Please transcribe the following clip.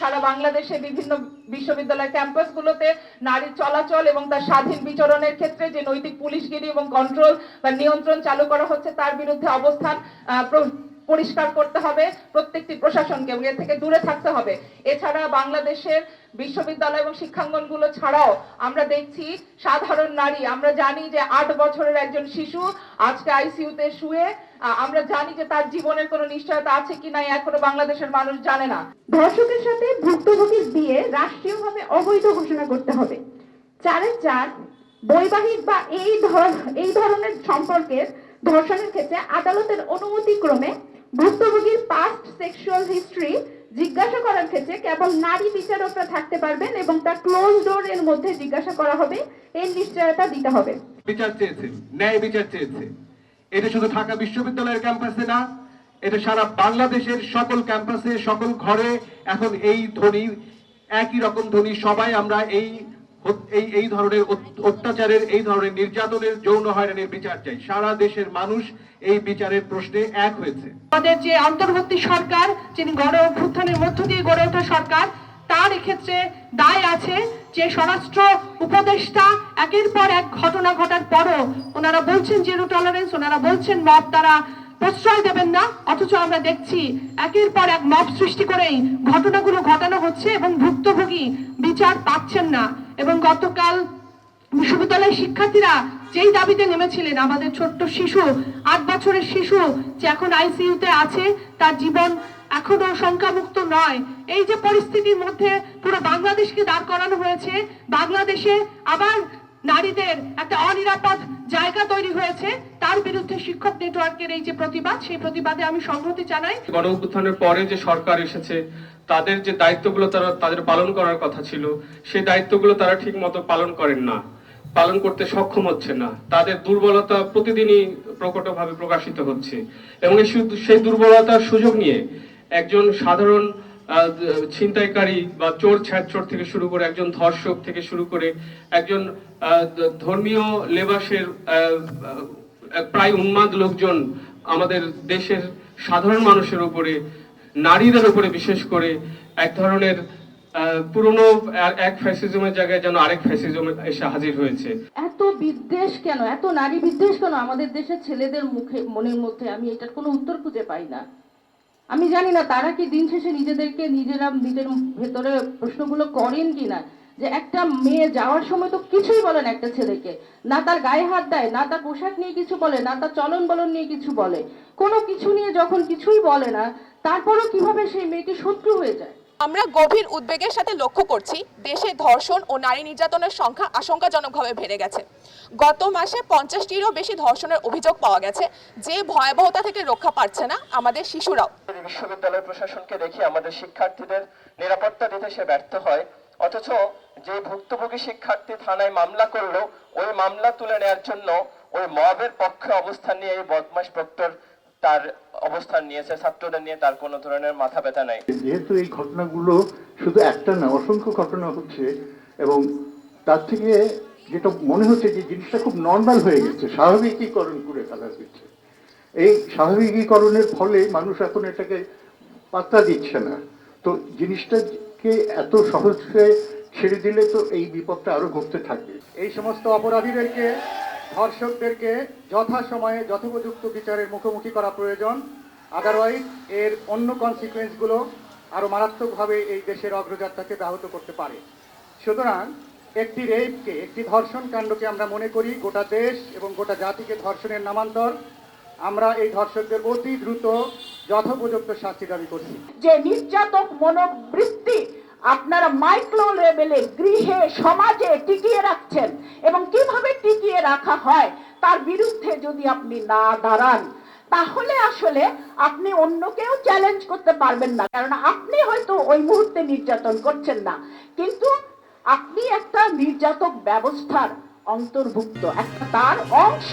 সারা বাংলাদেশে বিভিন্ন বিশ্ববিদ্যালয় ক্যাম্পাসগুলোতে নারীর চলাচল এবং তার স্বাধীন বিচরণের ক্ষেত্রে যে নৈতিক পুলিশগিরি এবং কন্ট্রোল বা নিয়ন্ত্রণ চালু করা হচ্ছে তার বিরুদ্ধে অবস্থান পরিষ্কার করতে হবে প্রত্যেকটি প্রশাসনকে এবং এর থেকে দূরে থাকতে হবে। এছাড়া বাংলাদেশের বিশ্ববিদ্যালয় এবং শিক্ষাঙ্গনগুলো ছাড়াও আমরা দেখছি সাধারণ নারী, আমরা জানি যে 8 বছরের একজন শিশু আজকে আইসিইউতে শুয়ে, আমরা জানি যে তার জীবনের কোনো নিশ্চয়তা আছে কিনা এখনো বাংলাদেশের মানুষ জানে না। ধর্ষকের সাথে ভুক্তভোগীর বিয়ে রাষ্ট্রীয়ভাবে অবৈধ ঘোষণা করতে হবে। 4-4 বৈবাহিক বা এই ধরনের সম্পর্কের ধর্ষণের ক্ষেত্রে আদালতের অনুমতিক্রমে ভুক্তভোগীর পাস্ট সেক্সুয়াল হিস্ট্রি জিজ্ঞাসা করার ক্ষেত্রে কেবল নারী বিচারকরা থাকতে পারবেন এবং তা ক্লোজ ডোর এর মধ্যে জিজ্ঞাসা করা হবে, এর নিশ্চয়তা দিতে হবে। বিচার চেয়েছে, ন্যায় বিচার চেয়েছে। এটা শুধু ঢাকা বিশ্ববিদ্যালয়ের ক্যাম্পাসে না, এটা সারা বাংলাদেশের সকল ক্যাম্পাসে, সকল ঘরে এখন এই ধ্বনি, একই রকম ধ্বনি। সবাই আমরা এই ধরনের অত্যাচারের, এই ধরনের নির্যাতনের, যৌন হয়রানির বিচার চাই। সারা দেশের মানুষ এই বিচারের প্রশ্নে এক হয়েছে। আমাদের যে অন্তর্বর্তী সরকার, যিনি গণ অভ্যুত্থানের মধ্য দিয়ে গড়ে ওঠা সরকার, তার এক্ষেত্রে দায় আছে যে স্বরাষ্ট্র উপদেষ্টা একের পর এক ঘটনা ঘটার পরও ওনারা বলছেন জিরো টলারেন্স, ওনারা বলছেন মব তারা প্রশ্রয় দেবেন না, অথচ আমরা দেখছি একের পর এক মব সৃষ্টি করেই ঘটনাগুলো ঘটানো হচ্ছে এবং ভুক্তভোগী বিচার পাচ্ছেন না। এবং গতকাল বিশ্ববিদ্যালয়ের শিক্ষার্থীরা যেই দাবিতে নেমেছিলেন, আমাদের ছোট্ট শিশু, 8 বছরের শিশু যে এখন আইসিইউতে আছে, তার জীবন এখনো শঙ্কামুক্ত নয়। এই যে পরিস্থিতির মধ্যে পুরো বাংলাদেশকে দাঁড় করানো হয়েছে, বাংলাদেশে আবার নারীদের একটা অনিরাপদ জায়গা তৈরি হয়েছে, তার বিরুদ্ধে শিক্ষক নেটওয়ার্কের এই যে প্রতিবাদ, সেই প্রতিবাদে আমি সংহতি জানাই। গণ অভ্যুত্থানের পরে যে সরকার এসেছে, তাদের যে দায়িত্বগুলো তাদের পালন করার কথা ছিল, সেই দায়িত্বগুলো তারা ঠিক মতো পালন করেন না, পালন করতে সক্ষম হচ্ছে না। তাদের দুর্বলতা প্রতিদিনই প্রকটভাবে প্রকাশিত হচ্ছে এবং সেই দুর্বলতার সুযোগ নিয়ে একজন সাধারণ ছিনতাইকারী বা চোর ছ্যাঁচড় থেকে শুরু করে, একজন ধর্ষক থেকে শুরু করে, একজন ধর্মীয় লেবাসের প্রায় উন্মাদ লোকজন আমাদের দেশের সাধারণ মানুষের উপরে, নারীদের উপরে বিশেষ করে এক ধরনের পুরনো এক ফ্যাসিজমের জায়গায় যেন আরেক ফ্যাসিজম এসে হাজির হয়েছে। এত বিদ্বেষ কেন, এত নারী বিদ্বেষ কেন আমাদের দেশের ছেলেদের মুখে, মনের মধ্যে? আমি এটার কোনো উত্তর খুঁজে পাই না। আমি জানি না তারা কি দিন শেষে নিজেদের ভেতরে প্রশ্নগুলো করেন কিনা, যে একটা মেয়ে যাওয়ার সময় তো কিছুই বলে না একটা ছেলেকে, না তার গায়ে হাত দেয়, না তার পোশাক নিয়ে কিছু বলে, না তার চলন বলন নিয়ে কিছু বলে, কোনো কিছু নিয়ে যখন কিছুই বলে না, তারপরেও কিভাবে সেই মেয়েটি শত্রু হয়ে যায়। আমরা গভীর উদ্বেগের সাথে লক্ষ্য করছি দেশে ধর্ষণ ও নারী নির্যাতনের সংখ্যা আশঙ্কাজনকভাবে বেড়ে গেছে। গত মাসে 50টিরও বেশি ধর্ষণের অভিযোগ পাওয়া গেছে। যে ভয়াবহতা থেকে রক্ষা পাচ্ছে না আমাদের শিশুরাও। বিশ্ববিদ্যালয় প্রশাসনকে দেখি আমাদের শিক্ষার্থীদের নিরাপত্তা দিতে সে ব্যর্থ হয়, অথচ যে ভুক্তভোগী শিক্ষার্থী থানায় মামলা করলো, ওই মামলা তুলে নেওয়ার জন্য ওই মবের পক্ষে অবস্থান নিয়ে এই বদমাশ প্রক্টর তার অবস্থান নিয়েছে। ছাত্রদের নিয়ে তার কোনো ধরনের মাথা ব্যথা নাই। যেহেতু এই ঘটনাগুলো শুধু একটা না, অসংখ্য ঘটনা হচ্ছে এবং তার থেকে যেটা মনে হচ্ছে যে জিনিসটা খুব নর্মাল হয়ে গেছে, স্বাভাবিকীকরণ করে ফেলা হয়েছে। এই স্বাভাবিকীকরণের ফলে মানুষ এখন এটাকে পাত্তা দিচ্ছে না। তো জিনিসটাকে এত সহজে ছেড়ে দিলে তো এই বিপদটা আরো ঘটতে থাকবে। এই সমস্ত অপরাধীদেরকে, ধর্ষকদেরকে যথাসময়ে যথোপযুক্ত বিচারের মুখোমুখি করা প্রয়োজন। আদারওয়াইজ এর অন্য কনসিকুয়েন্সগুলো আরো মারাত্মকভাবে এই দেশের অগ্রযাত্রাকে ব্যাহত করতে পারে। সুতরাং একটি রেপকে, একটি ধর্ষণ কাণ্ডকে আমরা মনে করি গোটা দেশ এবং গোটা জাতিকে ধর্ষণের নামান্তর। আমরা এই ধর্ষকদের অতি দ্রুত যথোপযুক্ত শাস্তি দাবি করছি। যে নির্যাতক মনোবৃত্তি আপনারা মাইক্রো লেভেলে, গৃহে, সমাজে টিকিয়ে রাখছেন এবং কিভাবে টিকিয়ে রাখা হয় তার বিরুদ্ধে যদি আপনি না দাঁড়ান, তাহলে আসলে আপনি অন্যকেও চ্যালেঞ্জ করতে পারবেন না। কারণ আপনি হয়তো ওই মুহূর্তে নির্যাতন করছেন না, কিন্তু আপনি একটা নির্যাতক ব্যবস্থার অন্তর্ভুক্ত, একটা তার অংশ।